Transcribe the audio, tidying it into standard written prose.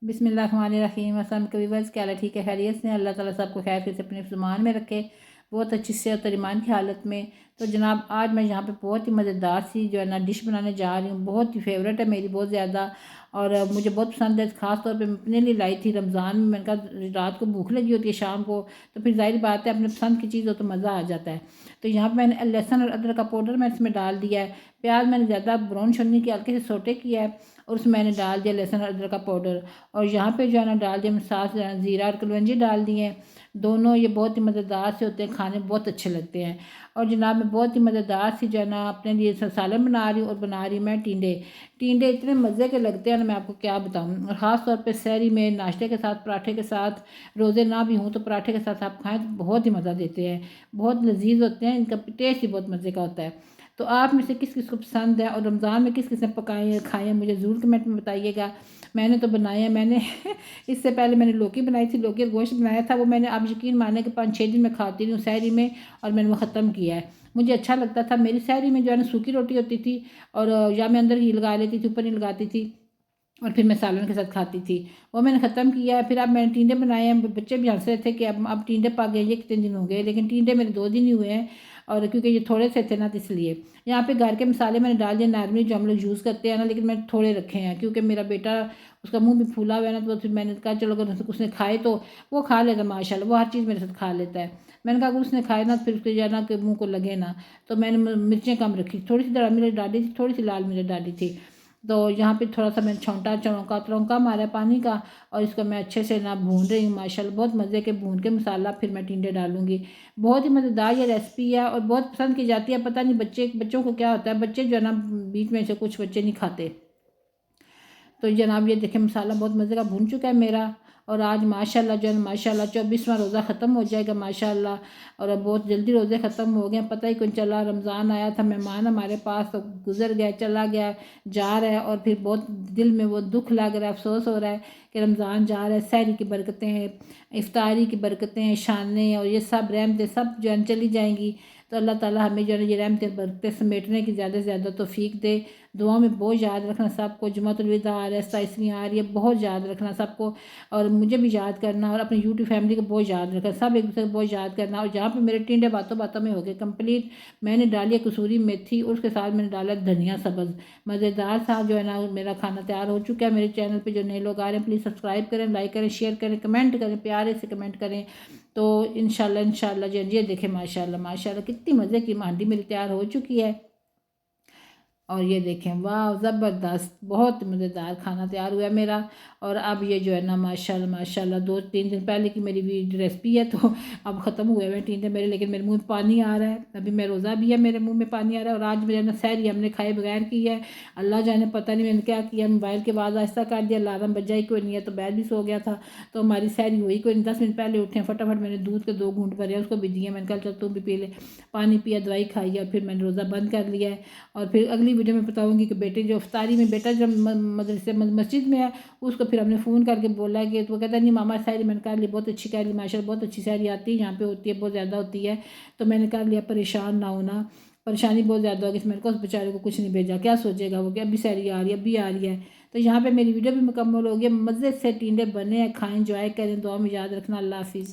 बिस्मिल्लाहिर्रहमानिर्रहीम। अस्सलाम कभी बस क्या ठीक है, खैरियत से। अल्लाह ताला सबको खैर से अपने ज़ुबान में रखे, बहुत अच्छी सेहत और ईमान की हालत में। तो जनाब आज मैं यहाँ पे बहुत ही मज़ेदार सी जो है ना डिश बनाने जा रही हूँ। बहुत ही फेवरेट है मेरी, बहुत ज़्यादा, और मुझे बहुत पसंद है। ख़ास तौर पे मैं अपने लिए लाई थी रमज़ान में। मैंने कहा रात को भूख लगी होती है शाम को, तो फिर ज़ाहिर बात है अपने पसंद की चीज़ हो तो मज़ा आ जाता है। तो यहाँ पर मैंने लहसुन और अदरक का पाउडर मैंने इसमें डाल दिया है। प्याज मैंने ज़्यादा ब्राउन छोड़ने की हल्के से सोटे किया है, और उसमें मैंने डाल दिया लहसुन और अदरक का पाउडर। और यहाँ पे जो है ना डाल दिया मैंने सास ज़ीरा और कलवंजी डाल दिए हैं। दोनों ये बहुत ही मज़ेदार से होते हैं, खाने बहुत अच्छे लगते हैं। और जनाब मैं बहुत ही मज़ेदार सी जो है ना अपने लिए सालन बना रही हूँ, और बना रही मैं टींडे। टींडे इतने मज़े के लगते हैं ना, मैं आपको क्या बताऊँ। और ख़ास तौर पे सहरी में नाश्ते के साथ, पराठे के साथ, रोज़े ना भी हों तो पराठे के साथ आप खाएँ तो बहुत ही मज़ा देते हैं। बहुत लजीज होते हैं, इनका टेस्ट ही बहुत मज़े का होता है। तो आप में से किस किस को पसंद है, और रमज़ान में किस किस ने पकाए हैं खाए हैं, मुझे ज़रूर कमेंट में बताइएगा। मैंने तो बनाए हैं। मैंने इससे पहले मैंने लौकी बनाई थी, लौकी का गोश्त बनाया था। वो मैंने, आप यकीन माने कि 5-6 दिन में खाती रही हूँ सहरी में, और मैंने वो ख़त्म किया है। मुझे अच्छा लगता था। मेरी सहरी में जो है ना सूखी रोटी होती थी, और या मैं अंदर ही लगा लेती थी, ऊपर नहीं लगाती थी, और फिर मैं सालन के साथ खाती थी। वो मैंने ख़त्म किया है। फिर अब मैंने टींडे बनाए हैं। बच्चे भी हंस रहे थे कि अब टींडे पक गए, ये कितने दिन हो गए, लेकिन टींडे मेरे 2 दिन ही हुए हैं। और क्योंकि ये थोड़े से थे ना, तो इसलिए यहाँ पे घर के मसाले मैंने डाल दिए नॉर्मली जो हम लोग यूज़ करते हैं ना, लेकिन मैंने थोड़े रखे हैं क्योंकि मेरा बेटा, उसका मुंह भी फूला हुआ है ना। तो फिर मैंने कहा चलो अगर उसने खाए तो वो खा लेता, माशाल्लाह वो हर चीज़ मेरे साथ खा लेता है। मैंने कहा अगर उसने खाए ना तो फिर उसके जो है ना कि मुँह को लगे ना। तो मैंने मिर्चें कम रखी, थोड़ी सी दरा मिर्च डाली थी, थोड़ी सी लाल मिर्च डाली थी। तो यहाँ पे थोड़ा सा मैंने छौंका चौंका तड़ौंका मारा है पानी का, और इसको मैं अच्छे से ना भून रही हूँ। माशाल्लाह बहुत मज़े के भून के मसाला फिर मैं टिंडे डालूंगी। बहुत ही मज़ेदार ये रेसिपी है, और बहुत पसंद की जाती है। पता नहीं बच्चों को क्या होता है, बच्चे जो है ना बीच में से कुछ बच्चे नहीं खाते। तो जनाब ये देखें मसाला बहुत मज़े का भून चुका है मेरा। और आज माशाल्लाह जो है माशाल्लाह 24वां रोज़ा ख़त्म हो जाएगा माशाल्लाह। और अब बहुत जल्दी रोज़े ख़त्म हो गए, पता ही कौन चला। रमज़ान आया था, मेहमान हमारे पास, तो गुजर गया, चला गया, जा रहा है। और फिर बहुत दिल में वो दुख लग रहा है, अफसोस हो रहा है कि रमज़ान जा रहा है। सहरी की बरकतें हैं, इफ्तारी की बरकतें हैं, शानें और ये सब रहमतें सब जो है चली जाएंगी। तो अल्लाह ताला हमें जो है ये रहमतें बरकतें समेटने की ज़्यादा से ज़्यादा तौफीक दे। दुआ में बहुत याद रखना सबको। जुमातुल विदा आ रहा है, 27वीं आ रही है, बहुत याद रखना सबको। और मुझे भी याद करना, और अपनी यूट्यूब फैमिली को बहुत याद रखना, सब एक दूसरे को बहुत याद करना। और जहाँ पे मेरे टिंडे बातों बातों में हो गए कंप्लीट, मैंने डाली है कसूरी मेथी, और उसके साथ मैंने डाला धनिया सब्ज़। मज़ेदार सा जो है ना मेरा खाना तैयार हो चुका है। मेरे चैनल पे जो नए लोग आ रहे हैं प्लीज़ सब्सक्राइब करें, लाइक करें, शेयर करें, कमेंट करें, प्यारे से कमेंट करें। तो इंशाल्लाह जो ये देखें माशाल्लाह माशाल्लाह कितनी मज़े की हांडी मेरी तैयार हो चुकी है। और ये देखें, वाह ज़बरदस्त, बहुत मज़ेदार खाना तैयार हुआ है मेरा। और अब ये जो है ना माशाल्लाह माशाल्लाह 2-3 दिन पहले की मेरी रेसिपी है, तो अब ख़त्म हुए हुए टींडे मेरे, लेकिन मेरे मुंह में पानी आ रहा है। अभी मैं रोज़ा भी है, मेरे मुंह में पानी आ रहा है। और आज मेरे ना सहरी हमने खाए बगैर की है। अल्लाह जाने पता नहीं मैंने क्या किया, मोबाइल के आवाज़ आहिस्ता कर दिया, अलार्म बजा ही कोई नहीं है, तो बैठ भी सो गया था। तो हमारी सहरी हुई कोई नहीं, 10 मिनट पहले उठे, फटाफट मैंने दूध के 2 घूंट भरे, उसको भी दिए। मैंने कहा चल तू भी पी ले, पानी पिया, दवाई खाई, और फिर मैंने रोज़ा बंद कर लिया है। और फिर अगली वीडियो में बताऊंगी कि बेटे जो इफ्तारी में, बेटा जब मदरसे मस्जिद में है, उसको फिर हमने फ़ोन करके बोला है कि, तो वो कहता नहीं मामा सहरी मैंने कर ली, बहुत अच्छी कर ली माशाल्लाह, बहुत अच्छी सहरी आती है यहाँ पे, होती है बहुत ज़्यादा होती है। तो मैंने कर लिया, परेशान ना होना, परेशानी बहुत ज़्यादा होगी। मेरे को उस बेचारे को कुछ नहीं भेजा, क्या सोचेगा वो कि अभी सहरी आ रही है, अभी आ रही है। तो यहाँ पे मेरी वीडियो भी मुकम्मल हो गई। मज़े से टिंडे बने हैं, खाएं, एंजॉय करें, दुआ में याद रखना। अल्लाह हाफिज़।